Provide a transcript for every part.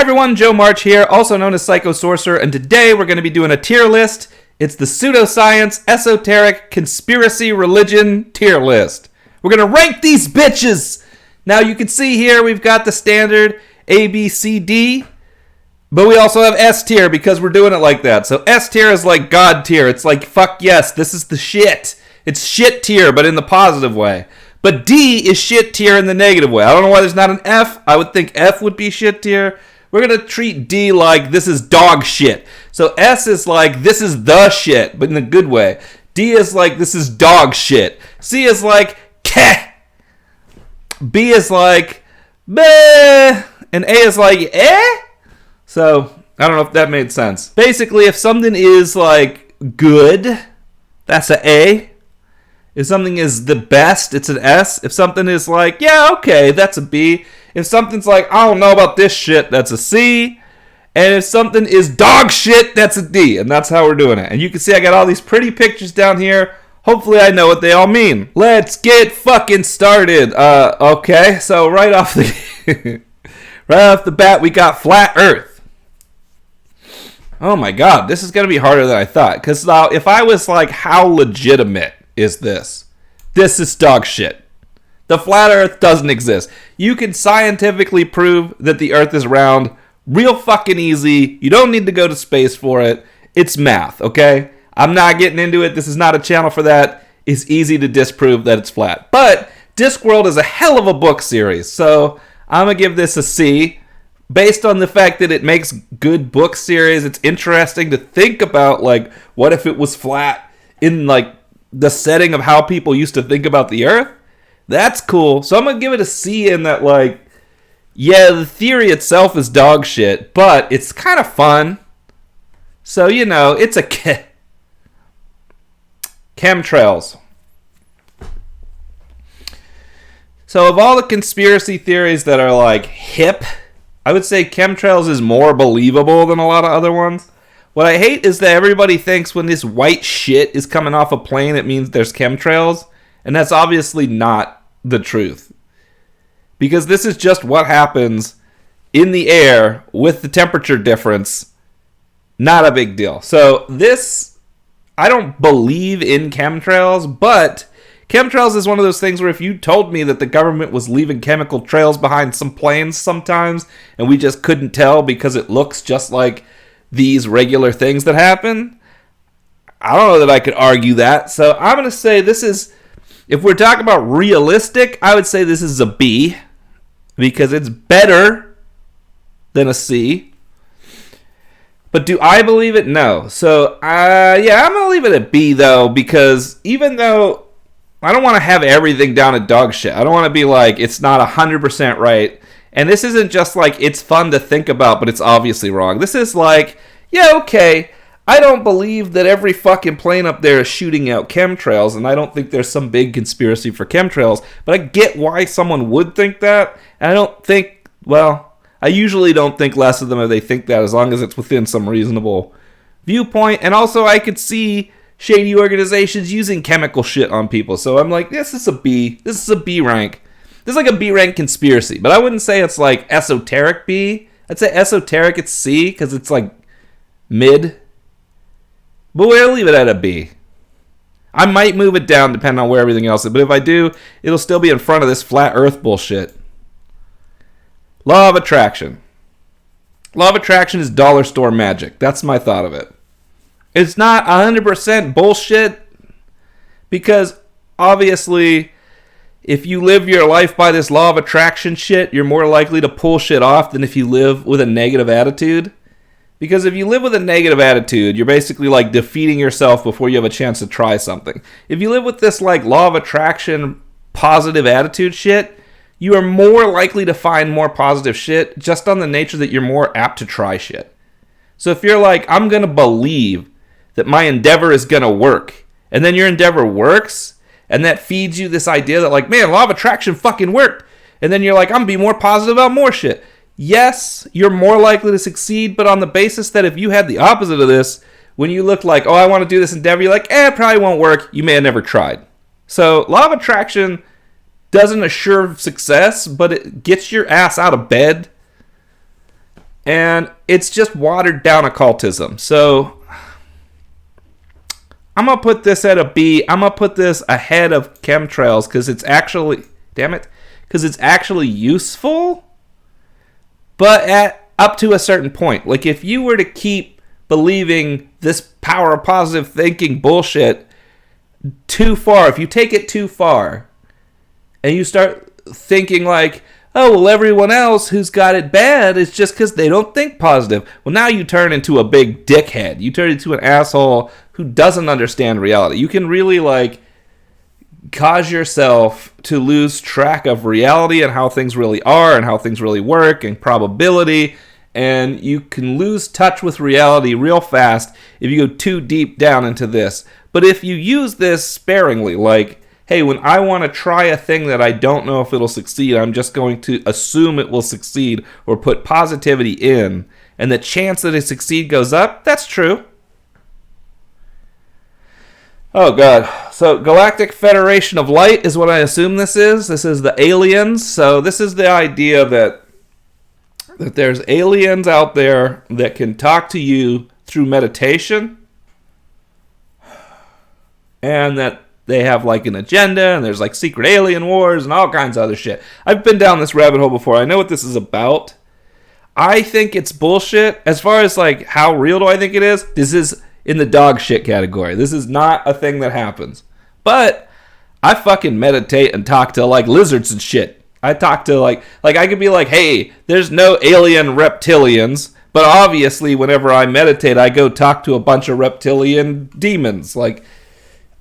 everyone, Joe March here, also known as Psycho Sorcerer, and today we're going to be doing a tier list. It's the pseudoscience, esoteric, conspiracy, religion tier list. We're going to rank these bitches! Now you can see here we've got the standard A, B, C, D, but we also have S tier because we're doing it like that. So S tier is like God tier. It's like, fuck yes, this is the shit. It's shit tier, but in the positive way. But D is shit tier in the negative way. I don't know why there's not an F. I would think F would be shit tier. We're going to treat D like this is dog shit. So S is like this is the shit, but in a good way. D is like this is dog shit. C is like keh. B is like meh. And A is like eh. So I don't know if that made sense. Basically, if something is like good, that's an A. If something is the best, it's an S. If something is like, yeah, okay, that's a B. If something's like, I don't know about this shit, that's a C. And if something is dog shit, that's a D. And that's how we're doing it. And you can see I got all these pretty pictures down here. Hopefully I know what they all mean. Let's get fucking started. Okay, so right off the bat, we got flat Earth. Oh my god, this is going to be harder than I thought. Because now, if I was like, how legitimate is this? This is dog shit. The flat Earth doesn't exist. You can scientifically prove that the Earth is round real fucking easy. You don't need to go to space for it. It's math, okay? I'm not getting into it. This is not a channel for that. It's easy to disprove that it's flat. But Discworld is a hell of a book series, so I'm going to give this a C. Based on the fact that it makes good book series, it's interesting to think about, like, what if it was flat in, like, the setting of how people used to think about the Earth? That's cool. So I'm going to give it a C in that, like, yeah, the theory itself is dog shit, but it's kind of fun. So, you know, it's a chemtrails. So of all the conspiracy theories that are, like, hip, I would say chemtrails is more believable than a lot of other ones. What I hate is that everybody thinks when this white shit is coming off a plane, it means there's chemtrails. And that's obviously not the truth. Because this is just what happens in the air with the temperature difference. Not a big deal. So this, I don't believe in chemtrails, but chemtrails is one of those things where if you told me that the government was leaving chemical trails behind some planes sometimes, and we just couldn't tell because it looks just like these regular things that happen, I don't know that I could argue that. So I'm going to say this is, if we're talking about realistic, I would say this is a B, because it's better than a C. But do I believe it? No. So, yeah, I'm going to leave it at B, though, because even though I don't want to have everything down at dog shit, I don't want to be like, it's not 100% right. And this isn't just like, it's fun to think about, but it's obviously wrong. This is like, yeah, okay, I don't believe that every fucking plane up there is shooting out chemtrails, and I don't think there's some big conspiracy for chemtrails, but I get why someone would think that, and I don't think, well, I usually don't think less of them if they think that, as long as it's within some reasonable viewpoint. And also I could see shady organizations using chemical shit on people, so I'm like, this is a B. This is a B rank. This is like a B rank conspiracy, but I wouldn't say it's like esoteric B. I'd say esoteric it's C, because it's like mid. But we'll leave it at a B. I might move it down depending on where everything else is, but if I do, it'll still be in front of this flat earth bullshit. Law of attraction. Law of attraction is dollar store magic. That's my thought of it. It's not 100% bullshit, because obviously if you live your life by this law of attraction shit, you're more likely to pull shit off than if you live with a negative attitude. Because if you live with a negative attitude, you're basically like defeating yourself before you have a chance to try something. If you live with this like law of attraction positive attitude shit, you are more likely to find more positive shit just on the nature that you're more apt to try shit. So if you're like, I'm going to believe that my endeavor is going to work, and then your endeavor works, and that feeds you this idea that like, man, law of attraction fucking worked. And then you're like, I'm going to be more positive about more shit. Yes, you're more likely to succeed, but on the basis that if you had the opposite of this, when you look like, oh, I want to do this endeavor, you're like, it probably won't work. You may have never tried. So law of attraction doesn't assure success, but it gets your ass out of bed. And it's just watered down occultism. So I'm going to put this at a B. I'm going to put this ahead of chemtrails because it's actually, because it's actually useful, but up to a certain point. Like if you were to keep believing this power of positive thinking bullshit too far, if you take it too far and you start thinking like, oh, well, everyone else who's got it bad is just because they don't think positive. Well, now you turn into a big dickhead. You turn into an asshole who doesn't understand reality. You can really, like, cause yourself to lose track of reality and how things really are and how things really work and probability. And you can lose touch with reality real fast if you go too deep down into this. But if you use this sparingly, like, hey, when I want to try a thing that I don't know if it'll succeed, I'm just going to assume it will succeed or put positivity in, and the chance that it succeed goes up, that's true. Oh, God. So, Galactic Federation of Light is what I assume this is. This is the aliens. So, this is the idea that there's aliens out there that can talk to you through meditation, and that they have like an agenda, and there's like secret alien wars and all kinds of other shit. I've been down this rabbit hole before. I know what this is about. I think it's bullshit. As far as like how real do I think it is, this is in the dog shit category. This is not a thing that happens. But I fucking meditate and talk to like lizards and shit. I talk to like I could be like, hey, there's no alien reptilians, but obviously whenever I meditate, I go talk to a bunch of reptilian demons. Like,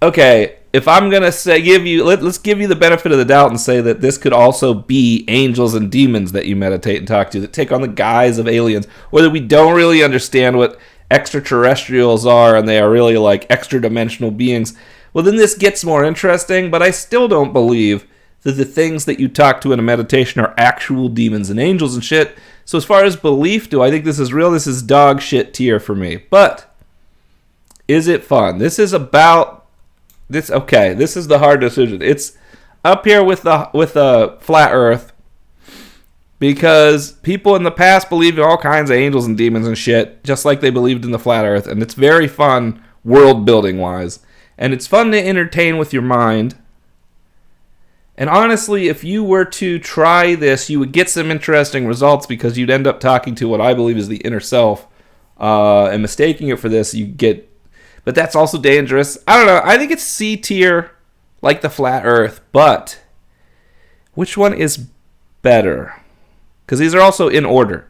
okay, if I'm going to say, let's give you the benefit of the doubt and say that this could also be angels and demons that you meditate and talk to that take on the guise of aliens, or that we don't really understand what extraterrestrials are and they are really like extra dimensional beings. Well, then this gets more interesting, but I still don't believe that the things that you talk to in a meditation are actual demons and angels and shit. So as far as belief, do I think this is real? This is dog shit tier for me. But is it fun? This is about this. Okay, this is the hard decision. It's up here with the flat Earth, because people in the past believed in all kinds of angels and demons and shit, just like they believed in the flat Earth, and it's very fun world building wise, and it's fun to entertain with your mind. And honestly, if you were to try this, you would get some interesting results, because you'd end up talking to what I believe is the inner self, and mistaking it for this, you get. But that's also dangerous. I don't know. I think it's C tier, like the flat Earth. But which one is better? Because these are also in order.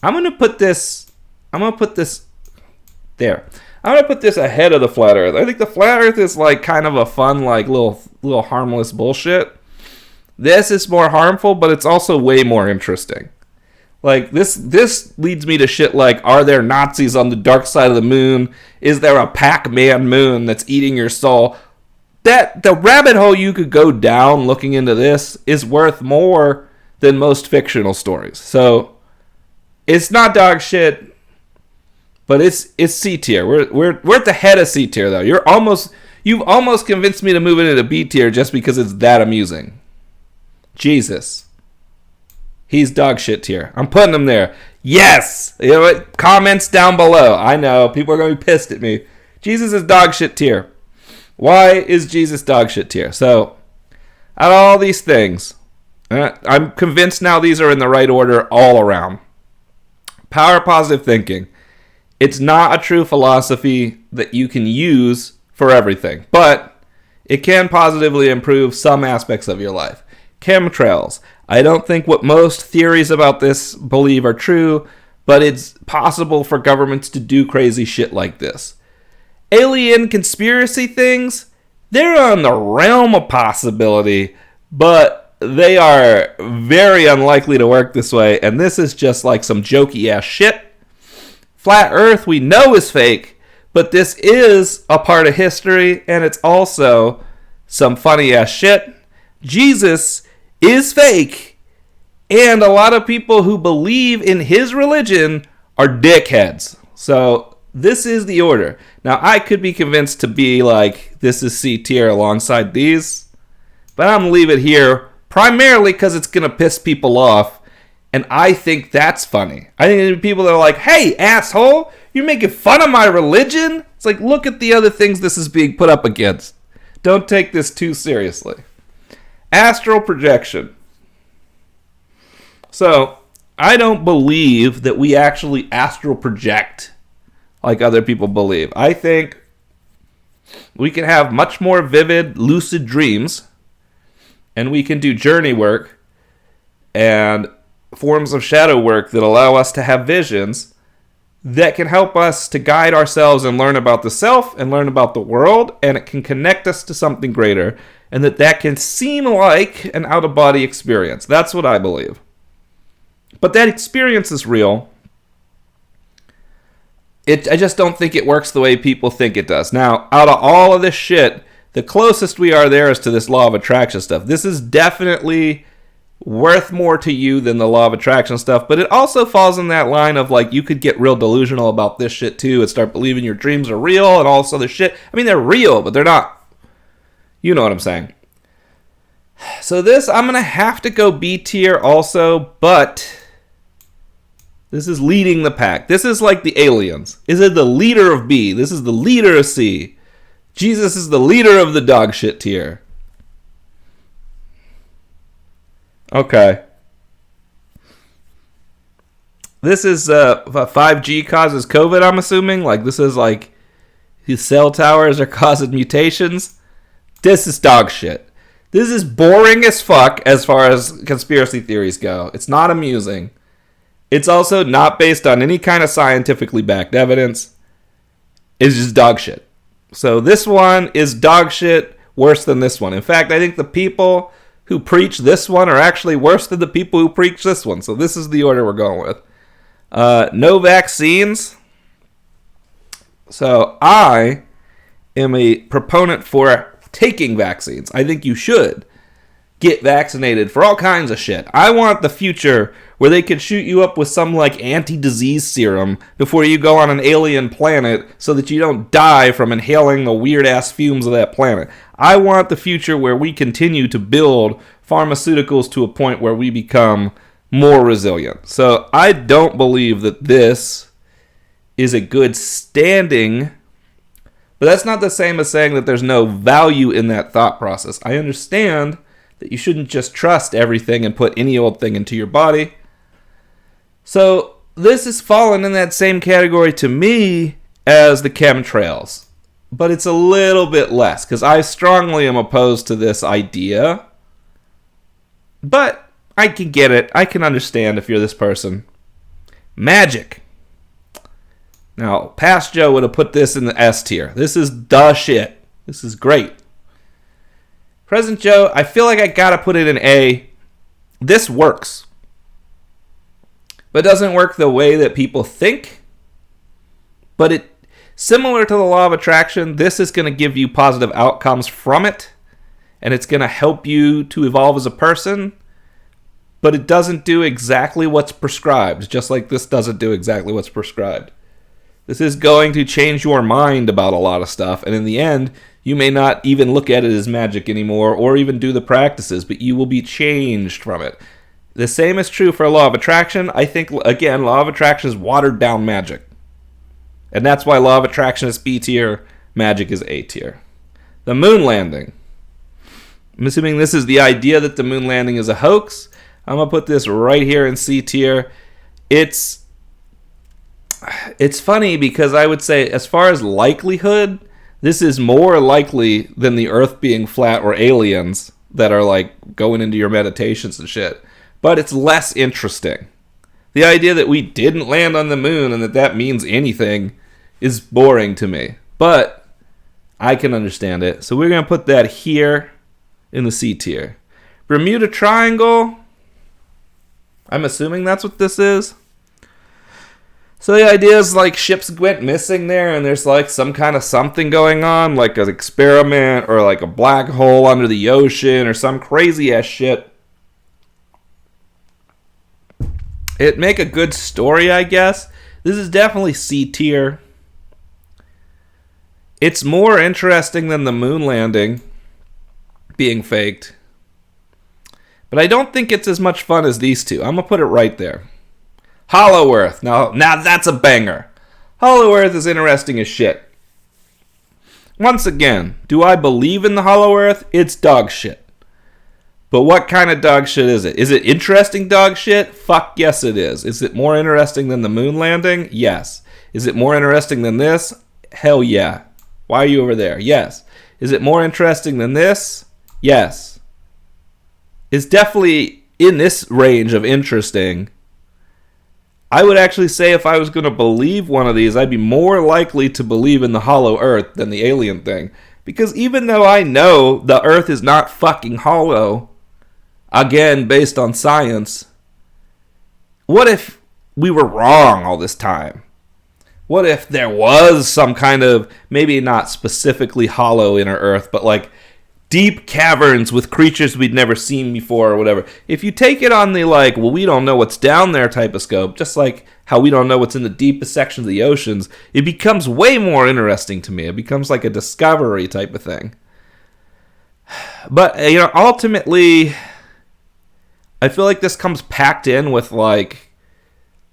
I'm gonna put this there. I'm gonna put this ahead of the flat Earth. I think the flat Earth is like kind of a fun, like little harmless bullshit. This is more harmful, but it's also way more interesting. Like, this leads me to shit like, are there Nazis on the dark side of the moon? Is there a Pac-Man moon that's eating your soul? The rabbit hole you could go down looking into this is worth more than most fictional stories. So, it's not dog shit, but it's C tier. We're at the head of C tier, though. You've almost convinced me to move it into B tier just because it's that amusing. Jesus. He's dog shit tier. I'm putting him there. Yes! You know what? Comments down below. I know. People are going to be pissed at me. Jesus is dog shit tier. Why is Jesus dog shit tier? So, out of all these things, I'm convinced now these are in the right order all around. Power of positive thinking. It's not a true philosophy that you can use for everything, but it can positively improve some aspects of your life. Chemtrails. I don't think what most theories about this believe are true, but it's possible for governments to do crazy shit like this. Alien conspiracy things, they're on the realm of possibility, but they are very unlikely to work this way, and this is just like some jokey ass shit. Flat Earth we know is fake, but this is a part of history, and it's also some funny ass shit. Jesus is fake, and a lot of people who believe in his religion are dickheads. So this is the order. Now I could be convinced to be like, this is C tier alongside these, but I'm gonna leave it here primarily because it's gonna piss people off, And I think that's funny. I think there are people that are like, hey, asshole, you're making fun of my religion? It's like, look at the other things this is being put up against. Don't take this too seriously. Astral projection. So, I don't believe that we actually astral project like other people believe. I think we can have much more vivid, lucid dreams, and we can do journey work and forms of shadow work that allow us to have visions that can help us to guide ourselves and learn about the self and learn about the world, and it can connect us to something greater, and that can seem like an out-of-body experience. That's what I believe. But that experience is real. I just don't think it works the way people think it does. Now, out of all of this shit, the closest we are there is to this law of attraction stuff. This is definitely worth more to you than the law of attraction stuff, but it also falls in that line of like, you could get real delusional about this shit too and start believing your dreams are real and all this other shit. I mean, they're real, but they're not. You know what I'm saying. So this, I'm going to have to go B tier also, but this is leading the pack. This is like the aliens. Is it the leader of B? This is the leader of C. Jesus is the leader of the dog shit tier. Okay. This is 5G causes COVID, I'm assuming. Like, this is like these cell towers are causing mutations. This is dog shit. This is boring as fuck as far as conspiracy theories go. It's not amusing. It's also not based on any kind of scientifically backed evidence. It's just dog shit. So this one is dog shit worse than this one. In fact, I think the people who preach this one are actually worse than the people who preach this one. So this is the order we're going with. No vaccines. So I am a proponent for taking vaccines. I think you should get vaccinated for all kinds of shit. I want the future where they could shoot you up with some like anti-disease serum before you go on an alien planet so that you don't die from inhaling the weird-ass fumes of that planet. I want the future where we continue to build pharmaceuticals to a point where we become more resilient. So I don't believe that this is a good standing, but that's not the same as saying that there's no value in that thought process. I understand that you shouldn't just trust everything and put any old thing into your body. So this is falling in that same category to me as the chemtrails. But it's a little bit less, because I strongly am opposed to this idea. But I can get it. I can understand if you're this person. Magic. Now, past Joe would have put this in the S tier. This is the shit. This is great. Present Joe, I feel like I gotta put it in A. This works. But it doesn't work the way that people think. But it, similar to the law of attraction, this is going to give you positive outcomes from it. And it's going to help you to evolve as a person. But it doesn't do exactly what's prescribed. Just like this doesn't do exactly what's prescribed. This is going to change your mind about a lot of stuff. And in the end, you may not even look at it as magic anymore or even do the practices, but you will be changed from it. The same is true for law of attraction. I think, again, law of attraction is watered down magic. And that's why law of attraction is B tier, magic is A tier. The moon landing. I'm assuming this is the idea that the moon landing is a hoax. I'm going to put this right here in C tier. It's funny because I would say, as far as likelihood, this is more likely than the Earth being flat or aliens that are like going into your meditations and shit. But it's less interesting. The idea that we didn't land on the moon and that means anything is boring to me. But I can understand it. So we're going to put that here in the C tier. Bermuda Triangle. I'm assuming that's what this is. So the idea is like ships went missing there and there's like some kind of something going on, like an experiment or like a black hole under the ocean or some crazy ass shit. It'd make a good story, I guess. This is definitely C tier. It's more interesting than the moon landing being faked. But I don't think it's as much fun as these two. I'm going to put it right there. Hollow Earth. Now that's a banger. Hollow Earth is interesting as shit. Once again, do I believe in the Hollow Earth? It's dog shit. But what kind of dog shit is it? Is it interesting dog shit? Fuck yes it is. Is it more interesting than the moon landing? Yes. Is it more interesting than this? Hell yeah. Why are you over there? Yes. Is it more interesting than this? Yes. It's definitely in this range of interesting. I would actually say if I was going to believe one of these, I'd be more likely to believe in the Hollow Earth than the alien thing. Because even though I know the Earth is not fucking hollow, again, based on science, what if we were wrong all this time? What if there was some kind of, maybe not specifically hollow inner Earth, but like deep caverns with creatures we'd never seen before or whatever. If you take it on the like, well, we don't know what's down there type of scope, just like how we don't know what's in the deepest sections of the oceans, it becomes way more interesting to me. It becomes like a discovery type of thing. But, ultimately, I feel like this comes packed in with like,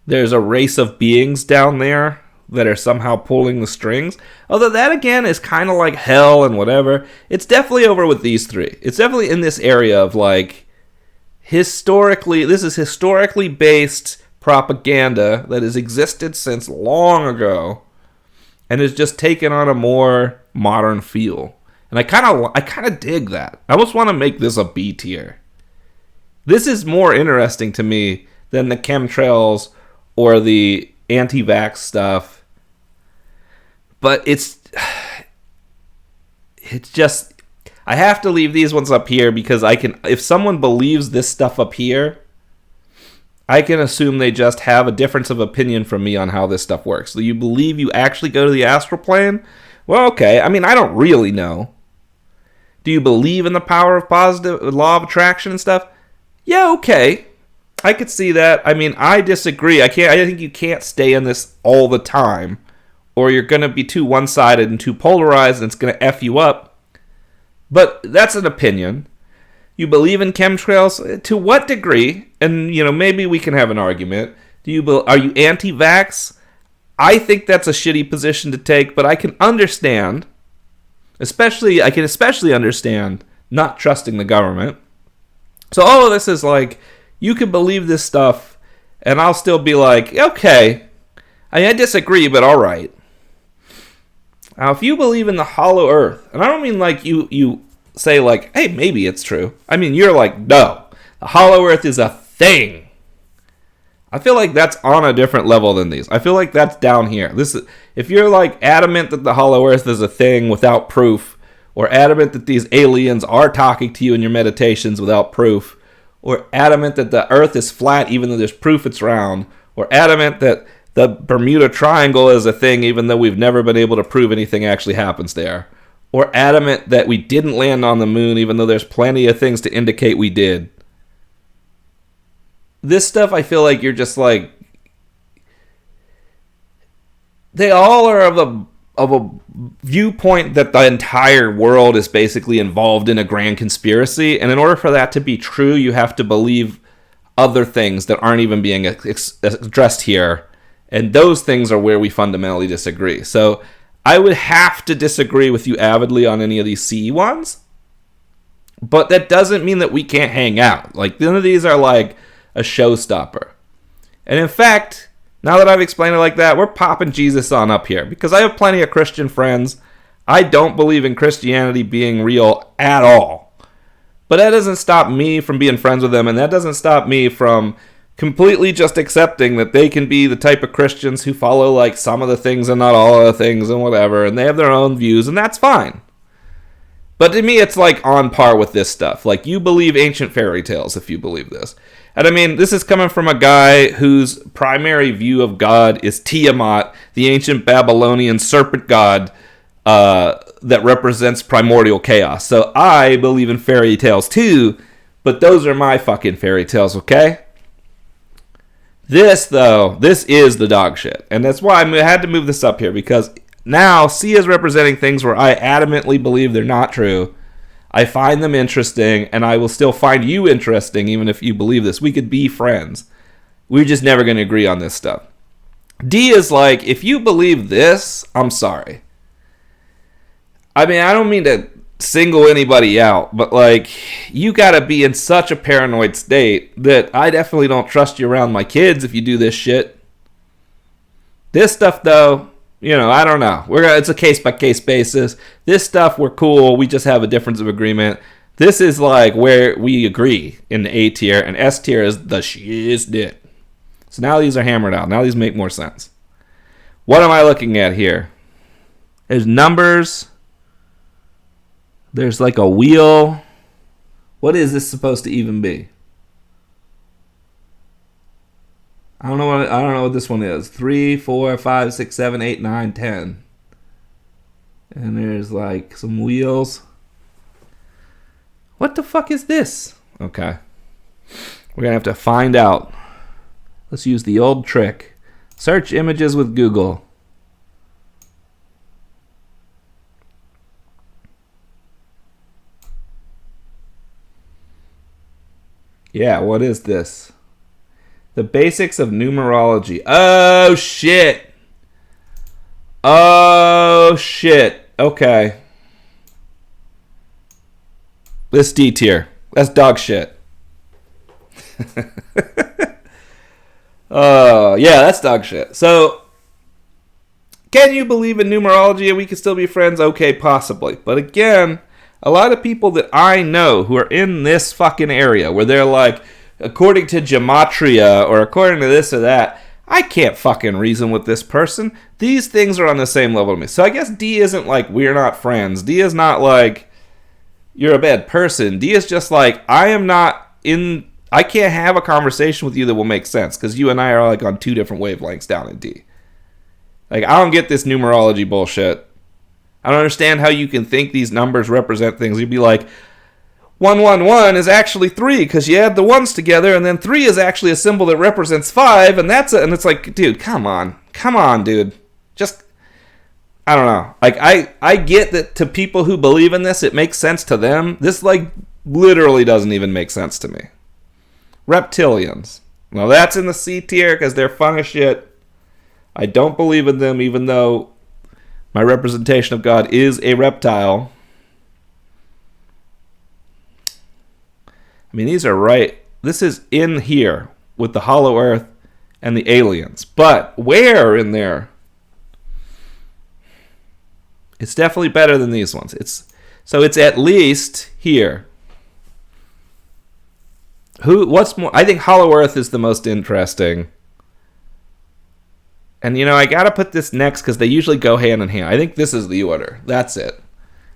there's a race of beings down there that are somehow pulling the strings. Although that, again, is kind of like hell and whatever. It's definitely over with these three. It's definitely in this area of, like, this is historically based propaganda that has existed since long ago and has just taken on a more modern feel. And I kind of dig that. I almost want to make this a B tier. This is more interesting to me than the chemtrails or the anti-vax stuff. But it's just, I have to leave these ones up here because if someone believes this stuff up here, I can assume they just have a difference of opinion from me on how this stuff works. So you believe you actually go to the astral plane? Well, okay. I mean, I don't really know. Do you believe in the power of positive law of attraction and stuff? Yeah, okay. I could see that. I mean, I disagree. I think you can't stay in this all the time, or you're going to be too one-sided and too polarized, and it's going to F you up. But that's an opinion. You believe in chemtrails? To what degree? And, maybe we can have an argument. Are you anti-vax? I think that's a shitty position to take, but I can understand, especially understand not trusting the government. So all of this is like, you can believe this stuff, and I'll still be like, okay, I disagree, but all right. Now, if you believe in the hollow earth, and I don't mean like you say like, hey, maybe it's true. I mean, you're like, no, the hollow earth is a thing. I feel like that's on a different level than these. I feel like that's down here. If you're like adamant that the hollow earth is a thing without proof, or adamant that these aliens are talking to you in your meditations without proof, or adamant that the earth is flat even though there's proof it's round, or adamant that the Bermuda Triangle is a thing even though we've never been able to prove anything actually happens there, or adamant that we didn't land on the moon even though there's plenty of things to indicate we did. This stuff, I feel like you're just like, they all are of a viewpoint that the entire world is basically involved in a grand conspiracy, and in order for that to be true, you have to believe other things that aren't even being addressed here, and those things are where we fundamentally disagree. So I would have to disagree with you avidly on any of these CE ones, but that doesn't mean that we can't hang out. Like, none of these are like a showstopper. And in fact, now that I've explained it like that, we're popping Jesus on up here, because I have plenty of Christian friends. I don't believe in Christianity being real at all. But that doesn't stop me from being friends with them, and that doesn't stop me from completely just accepting that they can be the type of Christians who follow like some of the things and not all of the things and whatever, and they have their own views, and that's fine. But to me, it's like on par with this stuff. Like, you believe ancient fairy tales if you believe this. And I mean, this is coming from a guy whose primary view of God is Tiamat, the ancient Babylonian serpent god that represents primordial chaos. So I believe in fairy tales too, but those are my fucking fairy tales, okay? This, though, this is the dog shit. And that's why I had to move this up here, because now C is representing things where I adamantly believe they're not true. I find them interesting, and I will still find you interesting even if you believe this. We could be friends. We're just never going to agree on this stuff. D is like, if you believe this, I'm sorry. I mean, I don't mean to single anybody out, but like, you gotta be in such a paranoid state that I definitely don't trust you around my kids if you do this shit. This stuff, though, I don't know. It's a case-by-case basis. This stuff, we're cool. We just have a difference of agreement. This is like where we agree in the A tier, and S tier is the shit. So now these are hammered out. Now these make more sense. What am I looking at here? There's numbers. There's like a wheel. What is this supposed to even be? I don't know what this one is. 3, 4, 5, 6, 7, 8, 9, 10. And there's like some wheels. What the fuck is this? Okay. We're going to have to find out. Let's use the old trick. Search images with Google. Yeah, what is this? The basics of numerology. Oh, shit. Oh, shit. Okay. This D tier. That's dog shit. Yeah, that's dog shit. So, can you believe in numerology and we can still be friends? Okay, possibly. But again, a lot of people that I know who are in this fucking area where they're like, according to gematria or according to this or that, I can't fucking reason with this person. These things are on the same level to me. So I guess D isn't like, we're not friends. D is not like, you're a bad person. D is just like, I can't have a conversation with you that will make sense because you and I are like on two different wavelengths down in D. Like, I don't get this numerology bullshit. I don't understand how you can think these numbers represent things. You'd be like, 111 is actually 3 because you add the ones together, and then 3 is actually a symbol that represents 5, and that's it. And it's like, dude, come on, dude. Just, I don't know. Like, I get that to people who believe in this, it makes sense to them. This, like, literally doesn't even make sense to me. Reptilians. Well, that's in the C tier because they're fun as shit. I don't believe in them, even though my representation of God is a reptile. I mean, these are right. This is in here with the hollow earth and the aliens. But where in there? It's definitely better than these ones. It's at least here. What's more? I think hollow earth is the most interesting. And, I got to put this next because they usually go hand in hand. I think this is the order. That's it.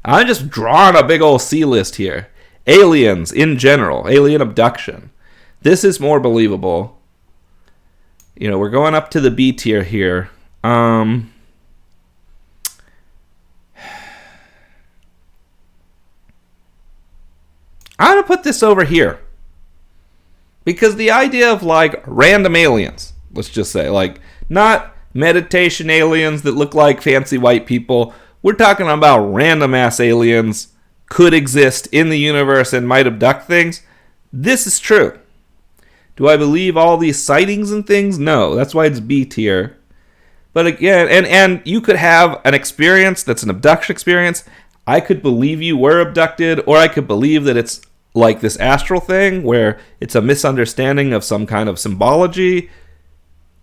I'm just drawing a big old C list here. Aliens in general. Alien abduction. This is more believable. We're going up to the B tier here. I'm going to put this over here. Because the idea of, like, random aliens, let's just say, like, not meditation aliens that look like fancy white people. We're talking about random-ass aliens could exist in the universe and might abduct things. This is true. Do I believe all these sightings and things? No. That's why it's B tier. But again, and you could have an experience that's an abduction experience. I could believe you were abducted, or I could believe that it's like this astral thing where it's a misunderstanding of some kind of symbology.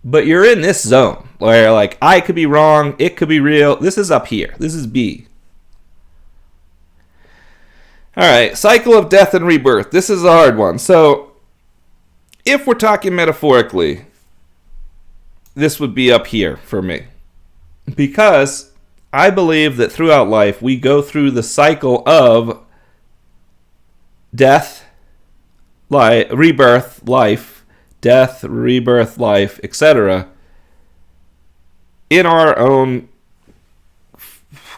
But you're in this zone where, like, I could be wrong, it could be real. This is up here. This is B. Alright, cycle of death and rebirth. This is a hard one. So, if we're talking metaphorically, this would be up here for me. Because I believe that throughout life, we go through the cycle of death, rebirth, life, death, rebirth, life, etc. in our own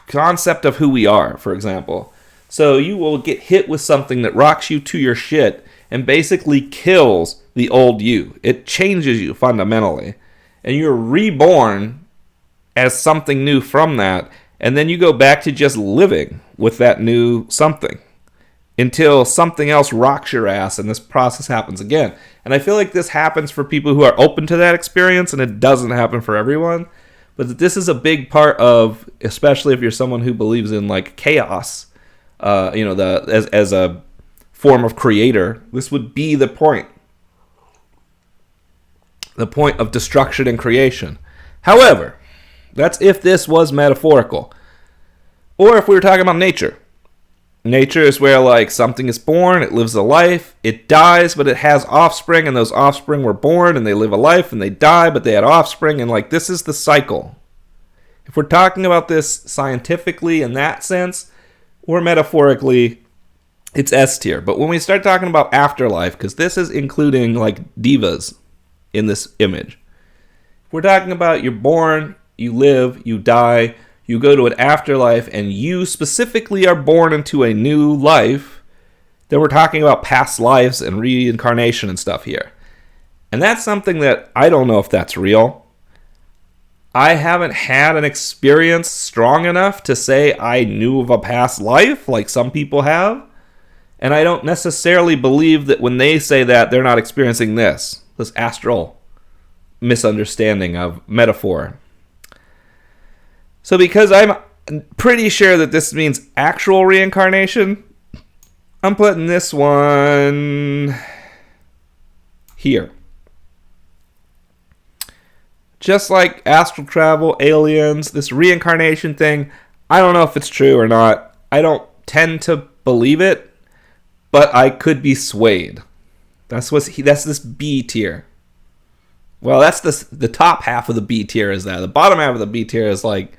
concept of who we are, for example. So you will get hit with something that rocks you to your shit and basically kills the old you. It changes you fundamentally. And you're reborn as something new from that. And then you go back to just living with that new something. until something else rocks your ass and this process happens again. And I feel like this happens for people who are open to that experience, and it doesn't happen for everyone. But this is a big part of, especially if you're someone who believes in like chaos, as a form of creator, this would be the point. The point of destruction and creation. However, that's if this was metaphorical. Or if we were talking about nature. Nature is where like something is born, it lives a life, it dies, but it has offspring, and those offspring were born and they live a life and they die, but they had offspring, and like this is the cycle. If we're talking about this scientifically in that sense, or metaphorically, it's S tier. But when we start talking about afterlife, because this is including like divas in this image. If we're talking about you're born, you live, you die, you go to an afterlife, and you specifically are born into a new life, then we're talking about past lives and reincarnation and stuff here. And that's something that I don't know if that's real. I haven't had an experience strong enough to say I knew of a past life like some people have. And I don't necessarily believe that when they say that, they're not experiencing this astral misunderstanding of metaphor. So because I'm pretty sure that this means actual reincarnation, I'm putting this one here. Just like astral travel, aliens, this reincarnation thing, I don't know if it's true or not. I don't tend to believe it, but I could be swayed. That's this B tier. Well, that's the top half of the B tier is that. The bottom half of the B tier is like,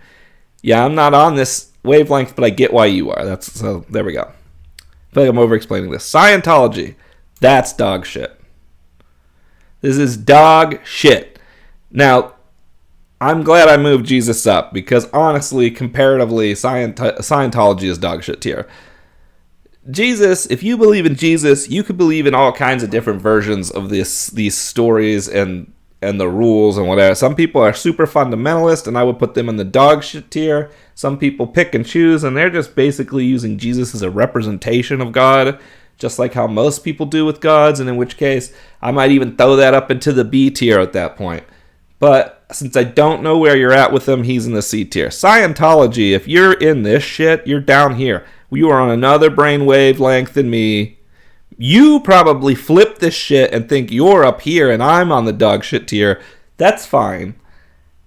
yeah, I'm not on this wavelength, but I get why you are. So there we go. I feel like I'm over-explaining this. Scientology. That's dog shit. This is dog shit. Now, I'm glad I moved Jesus up, because honestly, comparatively, Scientology is dog shit tier. Jesus, if you believe in Jesus, you could believe in all kinds of different versions of these stories and the rules and whatever. Some people are super fundamentalist, and I would put them in the dog shit tier. Some people pick and choose, and they're just basically using Jesus as a representation of God, just like how most people do with gods, and in which case, I might even throw that up into the B tier at that point. But since I don't know where you're at with them, he's in the C tier. Scientology, if you're in this shit, you're down here. You are on another brain wavelength than me. You probably flip this shit and think you're up here and I'm on the dog shit tier. That's fine.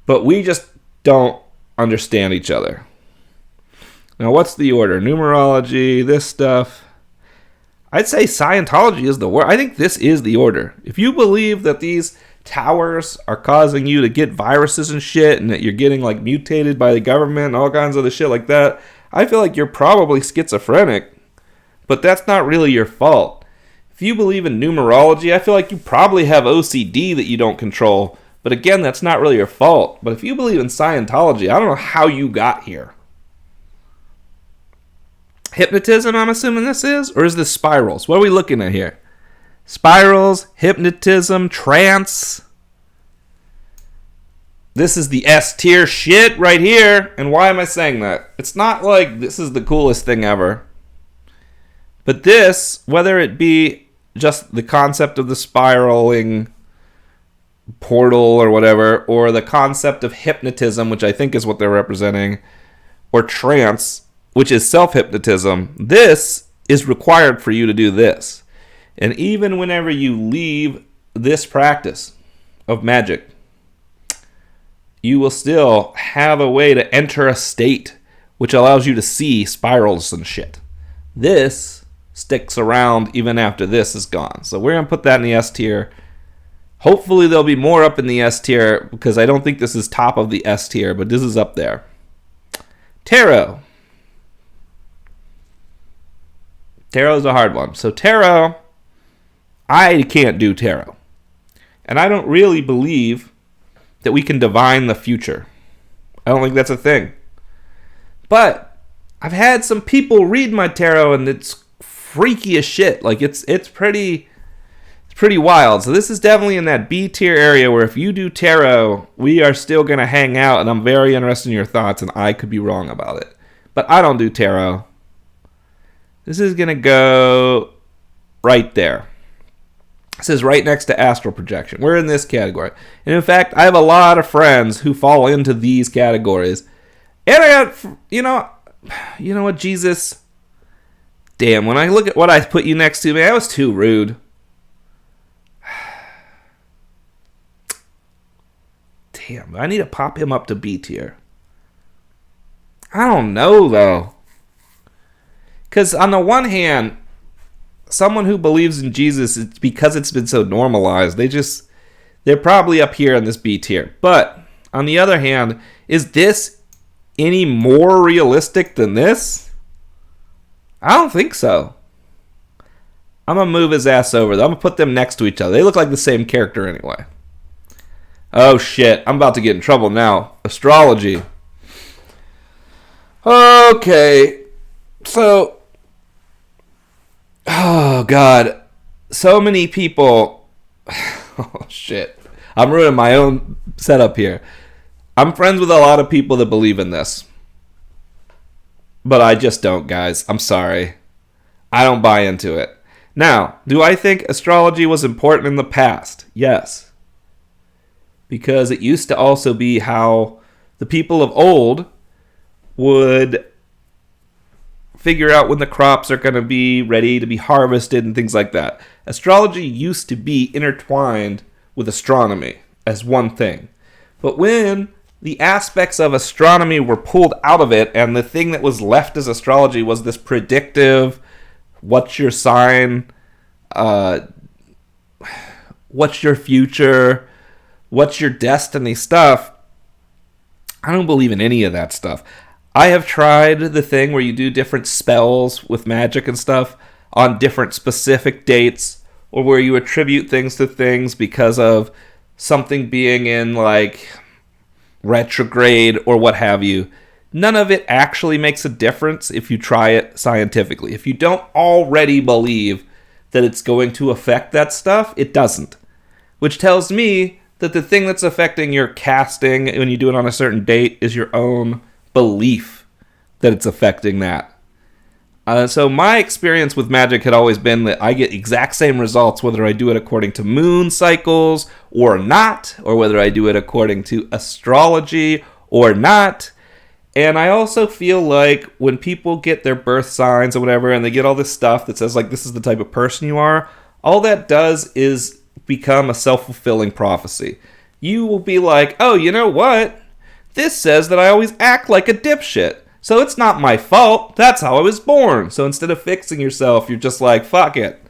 But we just don't understand each other. Now, what's the order? Numerology, this stuff. I'd say Scientology is the word. I think this is the order. If you believe that these towers are causing you to get viruses and shit, and that you're getting like mutated by the government and all kinds of other shit like that, I feel like you're probably schizophrenic, but that's not really your fault. If you believe in numerology, I feel like you probably have OCD that you don't control, but again, that's not really your fault. But if you believe in Scientology, I don't know how you got here. Hypnotism, I'm assuming this is? Or is this spirals? What are we looking at here? Spirals, hypnotism, trance. This is the S tier shit right here. And why am I saying that? It's not like this is the coolest thing ever. But this, whether it be just the concept of the spiraling portal or whatever, or the concept of hypnotism, which I think is what they're representing, or trance, which is self-hypnotism, this is required for you to do this. And even whenever you leave this practice of magic, you will still have a way to enter a state which allows you to see spirals and shit. This sticks around even after this is gone. So we're going to put that in the S tier. Hopefully there'll be more up in the S tier, because I don't think this is top of the S tier, but this is up there. Tarot. Tarot is a hard one. So tarot, I can't do tarot. And I don't really believe that we can divine the future. I don't think that's a thing. But I've had some people read my tarot, and it's freaky as shit. Like it's pretty wild. So this is definitely in that B tier area where if you do tarot, we are still going to hang out, and I'm very interested in your thoughts, and I could be wrong about it. But I don't do tarot. This is going to go right there. It says right next to astral projection. We're in this category. And in fact, I have a lot of friends who fall into these categories. And I got, you know what, Jesus? Damn, when I look at what I put you next to, man, that was too rude. Damn, I need to pop him up to B tier. I don't know, though. Because on the one hand, someone who believes in Jesus, it's because it's been so normalized, they're probably up here in this B tier. But on the other hand, is this any more realistic than this? I don't think so. I'm going to move his ass over. I'm going to put them next to each other. They look like the same character anyway. Oh shit, I'm about to get in trouble now. Astrology. Okay. So, oh god. So many people. Oh shit. I'm ruining my own setup here. I'm friends with a lot of people that believe in this. But I just don't, guys. I'm sorry. I don't buy into it. Now, do I think astrology was important in the past? Yes. Because it used to also be how the people of old would figure out when the crops are going to be ready to be harvested and things like that. Astrology used to be intertwined with astronomy as one thing. But when the aspects of astronomy were pulled out of it and the thing that was left as astrology was this predictive, what's your sign, what's your future, what's your destiny stuff, I don't believe in any of that stuff. I have tried the thing where you do different spells with magic and stuff on different specific dates, or where you attribute things to things because of something being in like retrograde or what have you. None of it actually makes a difference if you try it scientifically. If you don't already believe that it's going to affect that stuff, it doesn't. Which tells me that the thing that's affecting your casting when you do it on a certain date is your own belief that it's affecting that. So my experience with magic had always been that I get exact same results whether I do it according to moon cycles or not, or whether I do it according to astrology or not. And I also feel like when people get their birth signs or whatever and they get all this stuff that says like this is the type of person you are, all that does is become a self-fulfilling prophecy. You will be like, oh, you know what? This says that I always act like a dipshit. So it's not my fault. That's how I was born. So instead of fixing yourself, you're just like, fuck it.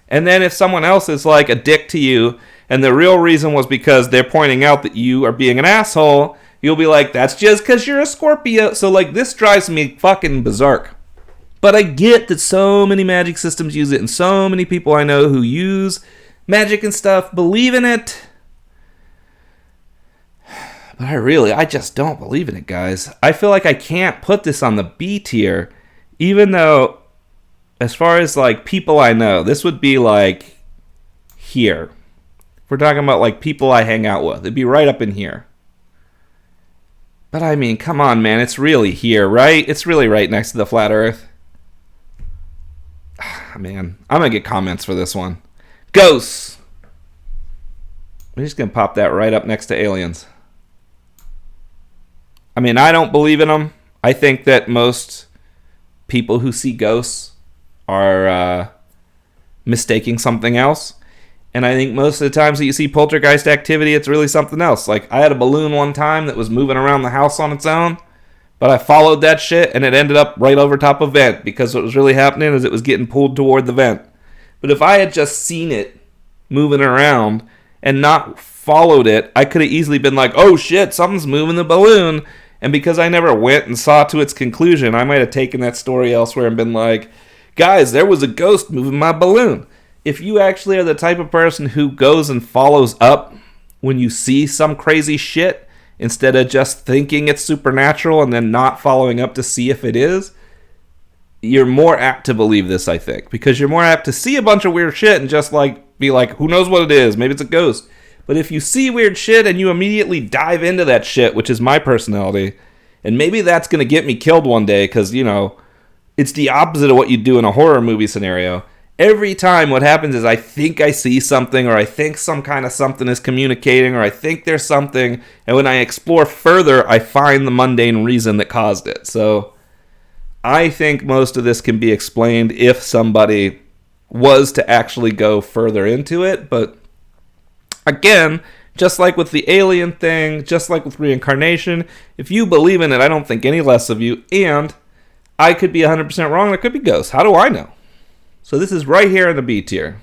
And then if someone else is like a dick to you, and the real reason was because they're pointing out that you are being an asshole, you'll be like, that's just because you're a Scorpio. So like this drives me fucking berserk. But I get that so many magic systems use it, and so many people I know who use magic and stuff believe in it. But I just don't believe in it, guys. I feel like I can't put this on the B tier, even though, as far as, like, people I know, this would be, like, here. If we're talking about, like, people I hang out with, it'd be right up in here. But, I mean, come on, man, it's really here, right? It's really right next to the flat earth. Man, I'm gonna get comments for this one. Ghosts! We're just gonna pop that right up next to aliens. I mean, I don't believe in them. I think that most people who see ghosts are mistaking something else. And I think most of the times that you see poltergeist activity, it's really something else. Like, I had a balloon one time that was moving around the house on its own, but I followed that shit, and it ended up right over top of vent, because what was really happening is it was getting pulled toward the vent. But if I had just seen it moving around and not followed it, I could have easily been like, oh shit, something's moving the balloon. And because I never went and saw to its conclusion, I might have taken that story elsewhere and been like, guys, there was a ghost moving my balloon. If you actually are the type of person who goes and follows up when you see some crazy shit, instead of just thinking it's supernatural and then not following up to see if it is, you're more apt to believe this, I think. Because you're more apt to see a bunch of weird shit and just like be like, who knows what it is? Maybe it's a ghost. But if you see weird shit and you immediately dive into that shit, which is my personality, and maybe that's going to get me killed one day because, you know, it's the opposite of what you do in a horror movie scenario. Every time what happens is I think I see something, or I think some kind of something is communicating, or I think there's something, and when I explore further, I find the mundane reason that caused it. So I think most of this can be explained if somebody was to actually go further into it. But again, just like with the alien thing, just like with reincarnation, if you believe in it, I don't think any less of you, and I could be 100% wrong, there could be ghosts. How do I know? So this is right here in the B tier.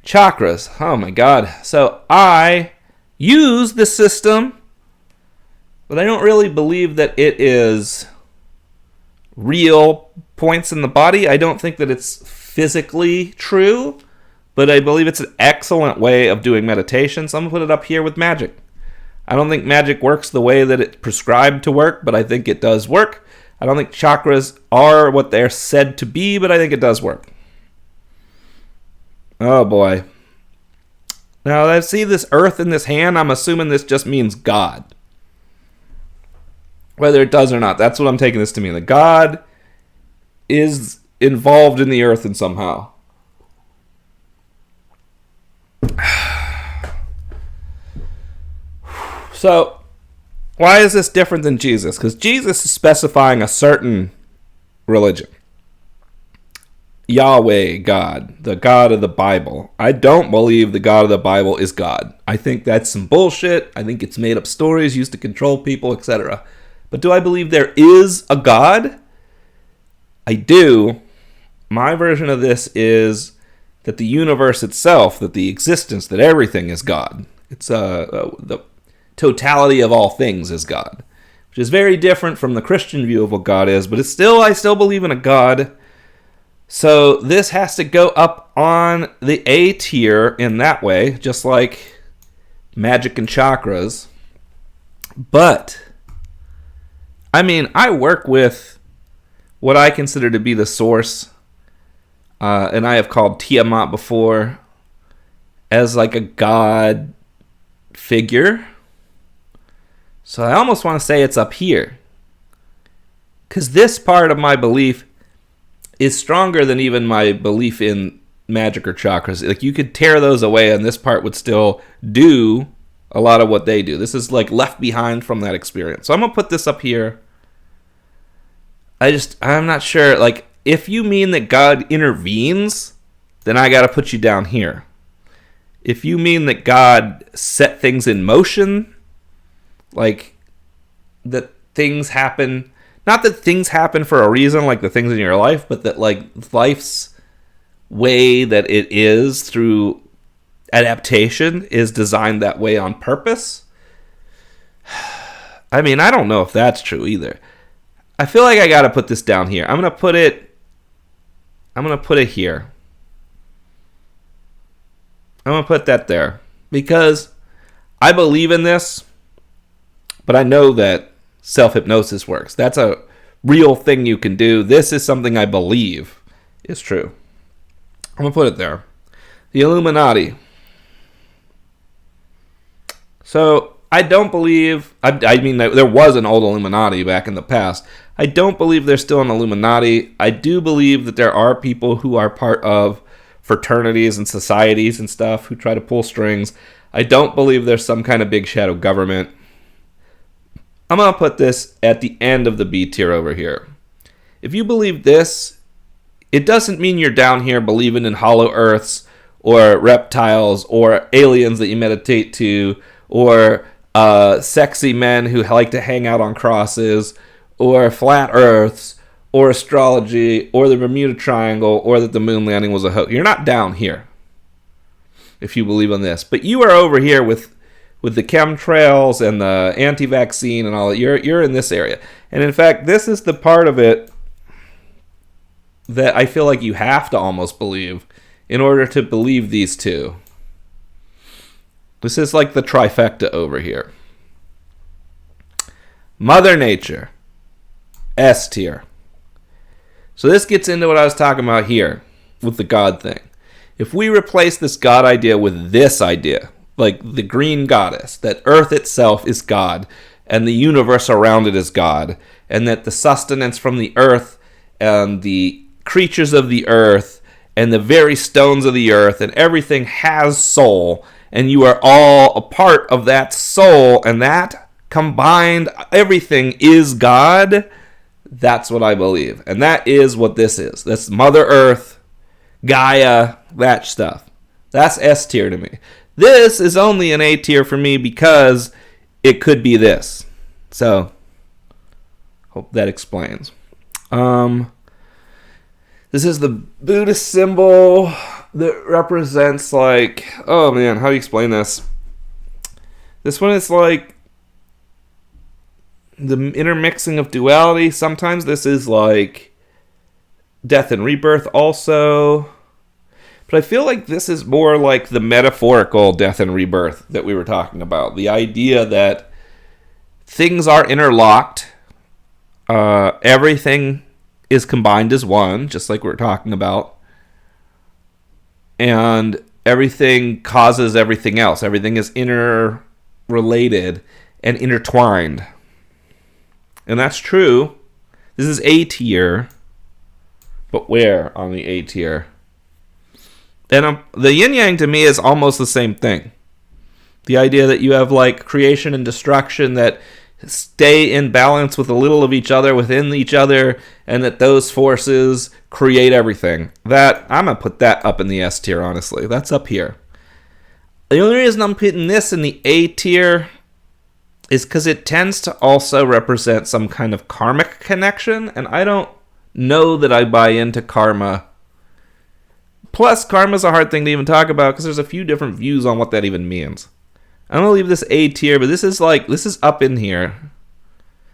Chakras. Oh my God. So I use the system, but I don't really believe that it is real points in the body. I don't think that it's physically true, but I believe it's an excellent way of doing meditation. So I'm going to put it up here with magic. I don't think magic works the way that it's prescribed to work, but I think it does work. I don't think chakras are what they're said to be, but I think it does work. Oh boy. Now I see this earth in this hand. I'm assuming this just means God. Whether it does or not, that's what I'm taking this to mean. That God is involved in the earth in somehow. So, why is this different than Jesus? Because Jesus is specifying a certain religion. Yahweh, God, the God of the Bible. I don't believe the God of the Bible is God. I think that's some bullshit. I think it's made up stories used to control people, etc. But do I believe there is a God? I do. My version of this is that the universe itself, that the existence, that everything is God. It's the totality of all things is God, which is very different from the Christian view of what God is, but I still believe in a God. So this has to go up on the A tier in that way, just like magic and chakras. But, I mean, I work with what I consider to be the source, and I have called Tiamat before as like a God figure. So I almost want to say it's up here. Because this part of my belief is stronger than even my belief in magic or chakras. Like, you could tear those away and this part would still do a lot of what they do. This is like left behind from that experience. So I'm going to put this up here. I'm not sure. Like, if you mean that God intervenes, then I got to put you down here. If you mean that God set things in motion, like that things happen, not that things happen for a reason, like the things in your life, but that like life's way that it is through adaptation is designed that way on purpose. I mean, I don't know if that's true either. I feel like I got to put this down here. I'm going to put it here. I'm going to put that there because I believe in this. But I know that self-hypnosis works. That's a real thing you can do. This is something I believe is true. I'm going to put it there. The Illuminati. So, I don't believe... I mean, there was an old Illuminati back in the past. I don't believe there's still an Illuminati. I do believe that there are people who are part of fraternities and societies and stuff who try to pull strings. I don't believe there's some kind of big shadow government. I'm going to put this at the end of the B tier over here. If you believe this, it doesn't mean you're down here believing in hollow earths or reptiles or aliens that you meditate to or sexy men who like to hang out on crosses or flat earths or astrology or the Bermuda Triangle or that the moon landing was a hoax. You're not down here if you believe in this. But you are over here with the chemtrails and the anti-vaccine and all that. You're in this area. And in fact, this is the part of it that I feel like you have to almost believe in order to believe these two. This is like the trifecta over here. Mother Nature. S tier. So this gets into what I was talking about here with the God thing. If we replace this God idea with this idea, like the green goddess, that Earth itself is God, and the universe around it is God, and that the sustenance from the Earth and the creatures of the earth and the very stones of the earth, and everything has soul, and you are all a part of that soul, and that combined, everything is God. That's what I believe. And that is what this is. That's Mother Earth, Gaia, that stuff. That's S tier to me. This is only an A tier for me because it could be this. So, hope that explains. This is the Buddhist symbol that represents like, oh man, how do you explain this? This one is like the intermixing of duality. Sometimes this is like death and rebirth also. But I feel like this is more like the metaphorical death and rebirth that we were talking about. The idea that things are interlocked. Everything is combined as one, just like we were talking about. And everything causes everything else. Everything is interrelated and intertwined. And that's true. This is A tier. But where on the A tier? And the yin-yang to me is almost the same thing. The idea that you have like creation and destruction that stay in balance with a little of each other within each other, and that those forces create everything. That I'm going to put that up in the S tier, honestly. That's up here. The only reason I'm putting this in the A tier is because it tends to also represent some kind of karmic connection, and I don't know that I buy into karma. Plus, karma's a hard thing to even talk about because there's a few different views on what that even means. I'm going to leave this A tier, but this is up in here.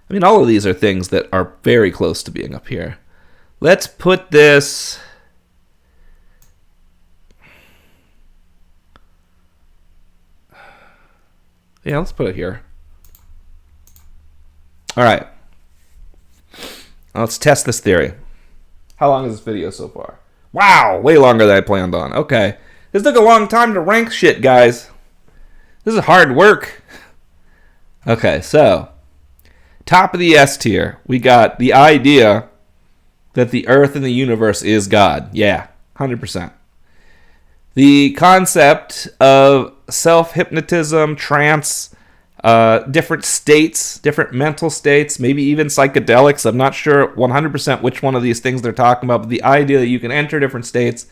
I mean, all of these are things that are very close to being up here. Let's put this... Yeah, let's put it here. All right. Let's test this theory. How long is this video so far? Wow, way longer than I planned on. Okay. This took a long time to rank shit, guys. This is hard work. Okay, so top of the S tier, we got the idea that the earth and the universe is God. Yeah, 100%. The concept of self-hypnotism, trance, different states, different mental states, maybe even psychedelics. I'm not sure 100% which one of these things they're talking about, but the idea that you can enter different states,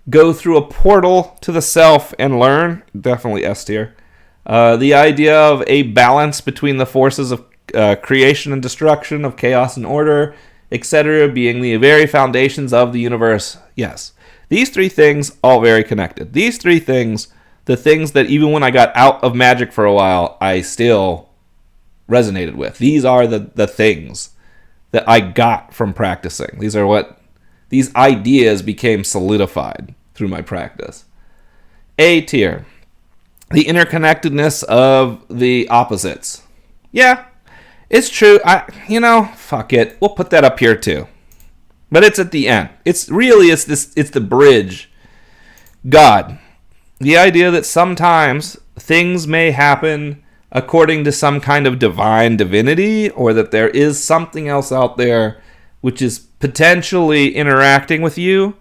go through a portal to the self and learn, definitely S tier. The idea of a balance between the forces of creation and destruction, of chaos and order, etc., being the very foundations of the universe. Yes. These three things, all very connected. These three things, the things that even when I got out of magic for a while, I still resonated with. These are the things that I got from practicing. These are what these ideas became solidified through my practice. A tier. The interconnectedness of the opposites. Yeah, it's true. Fuck it. We'll put that up here too. But it's at the end. It's the bridge. God. The idea that sometimes things may happen according to some kind of divine divinity, or that there is something else out there which is potentially interacting with you.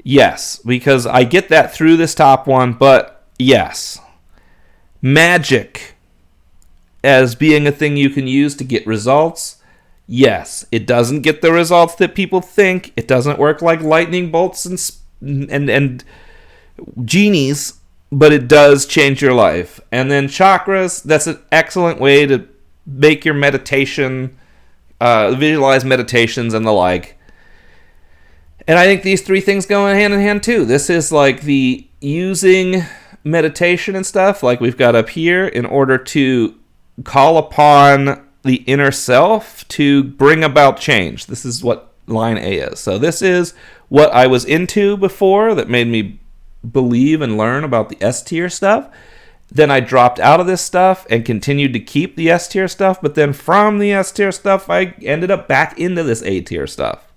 Yes, because I get that through this top one, but yes. Magic as being a thing you can use to get results. Yes, it doesn't get the results that people think. It doesn't work like lightning bolts and genies, but it does change your life. And then chakras, that's an excellent way to make your meditation, visualize meditations and the like. And I think these three things go hand in hand too. This is like the using meditation and stuff, like we've got up here, in order to call upon the inner self to bring about change. This is what line A is. So this is what I was into before that made me believe and learn about the S tier stuff. Then I dropped out of this stuff and continued to keep the S tier stuff, but then from the S tier stuff I ended up back into this A tier stuff.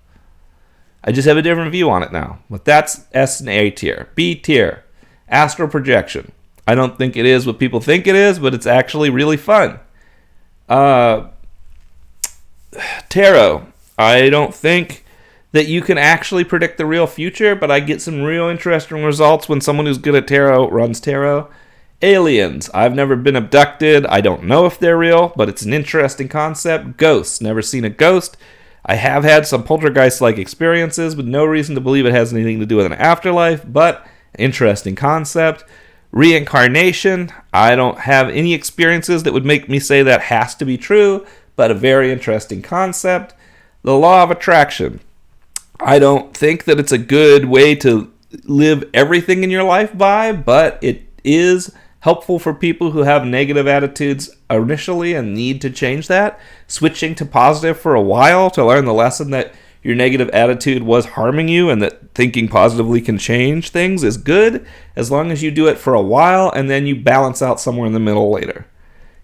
I just have a different view on it now. But that's S and A tier. B tier, astral projection. I don't think it is what people think it is, but it's actually really fun. Tarot. I don't think that you can actually predict the real future, but I get some real interesting results when someone who's good at tarot runs tarot. Aliens. I've never been abducted. I don't know if they're real, but it's an interesting concept. Ghosts. Never seen a ghost. I have had some poltergeist-like experiences with no reason to believe it has anything to do with an afterlife, but interesting concept. Reincarnation. I don't have any experiences that would make me say that has to be true, but a very interesting concept. The law of attraction. I don't think that it's a good way to live everything in your life by, but it is helpful for people who have negative attitudes initially and need to change that. Switching to positive for a while to learn the lesson that your negative attitude was harming you and that thinking positively can change things is good, as long as you do it for a while and then you balance out somewhere in the middle later.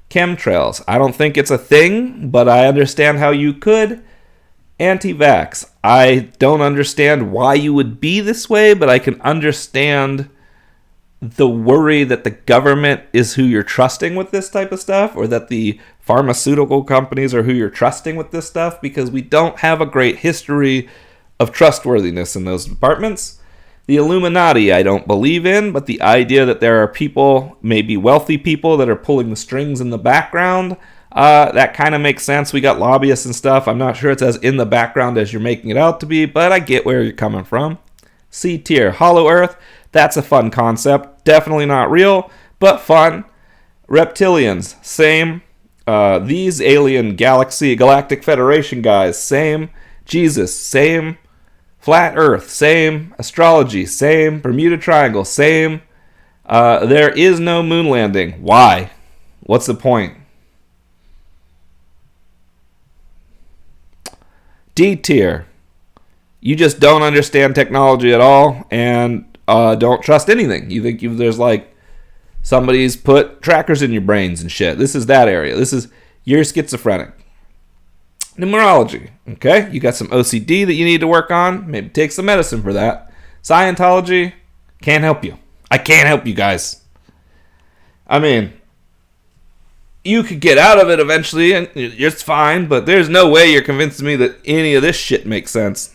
Chemtrails. I don't think it's a thing, but I understand how you could. Anti-vax. I don't understand why you would be this way, but I can understand the worry that the government is who you're trusting with this type of stuff, or that the pharmaceutical companies are who you're trusting with this stuff, because we don't have a great history of trustworthiness in those departments. The Illuminati I don't believe in, but the idea that there are people, maybe wealthy people, that are pulling the strings in the background, that kind of makes sense. We got lobbyists and stuff. I'm not sure it's as in the background as you're making it out to be, but I get where you're coming from. C tier. Hollow Earth. That's a fun concept. Definitely not real, but fun. Reptilians. Same. These alien galactic federation guys. Same. Jesus. Same. Flat Earth. Same. Astrology. Same. Bermuda Triangle. Same. There is no moon landing. Why? What's the point? D tier. You just don't understand technology at all and don't trust anything. You think there's like somebody's put trackers in your brains and shit. This is that area. You're schizophrenic. Numerology. Okay, you got some OCD that you need to work on. Maybe take some medicine for that. Scientology. Can't help you. I can't help you guys. I mean, you could get out of it eventually, and it's fine, but there's no way you're convincing me that any of this shit makes sense.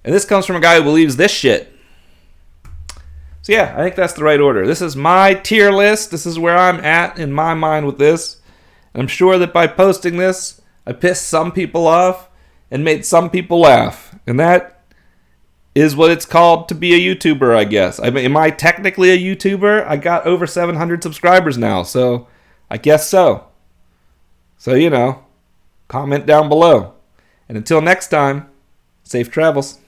And this comes from a guy who believes this shit. So yeah, I think that's the right order. This is my tier list. This is where I'm at in my mind with this. And I'm sure that by posting this, I pissed some people off and made some people laugh. And that is what it's called to be a YouTuber, I guess. I mean, am I technically a YouTuber? I got over 700 subscribers now, so I guess so. So, comment down below. And until next time, safe travels.